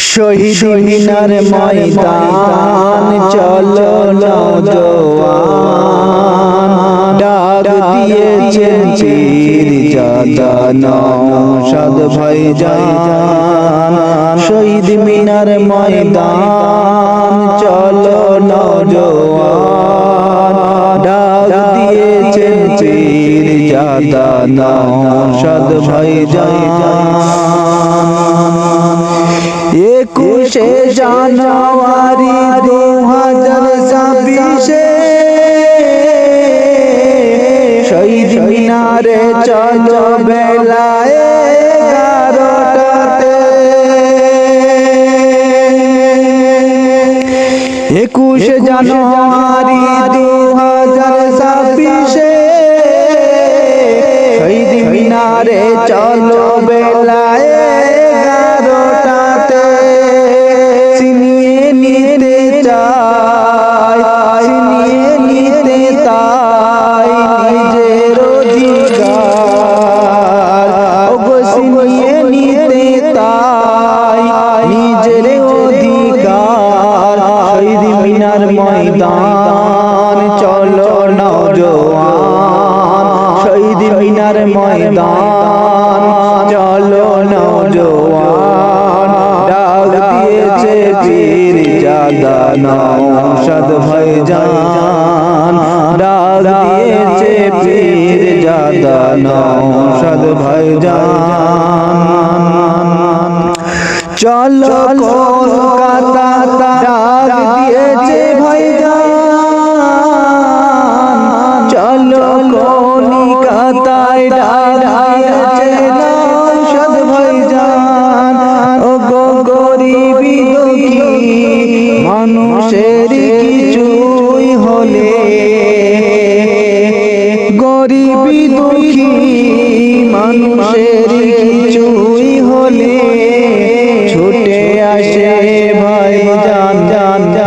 শহীদ মিনার ময়দান চলো নওজোয়ান ডাক দিয়েছেন পীর জাদা নওশাদ ভাইজান। শহীদ মিনার ময়দান চলো নওজোয়ান ডাক দিয়েছেন পীর জাদা নওশাদ ভাইজান। 21 জানুয়ারি 2026 শহীদ মিনারে চলো বেলা 11টাতে। 21 জানুয়ারি 2026 শহীদ মিনারে চলো বেলা 11টাতে। ছিনিয়ে নিতে চাই নিজের অধিকার, ওগো ছিনিয়ে নিতে তাই নিজের অধিকার। শহীদ মিনার ময়দান চলো নওজোয়ান, শহীদ মিনার ময়দান চলো নওজোয়ান ডাক দিয়েছে পীর জাদা নওশাদ ভাইজান। ডাক দিয়েছে পীর জাদা নওশাদ ভাইজান। চলো কলকাতা ডাক দিয়েছে ভাইজান। চলো কলিকাতায় ডাক দিয়েছে নওশাদ ভাইজান। ও গো গরিবি দুঃখী মানুষের কিছুই হলে, গরিবি দুঃখী মানুষের কিছুই হলে ছুটে আসে ভাইজান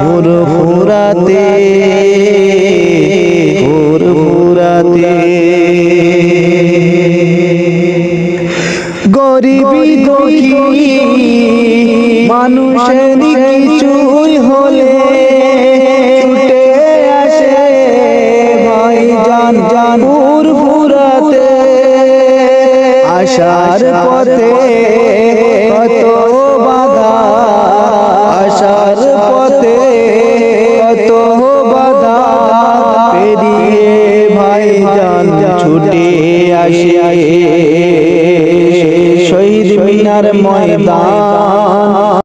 ফুরফুরাতে ফুরফুরাতে। গরিবি দুঃখী মানুষের কিছুই হলে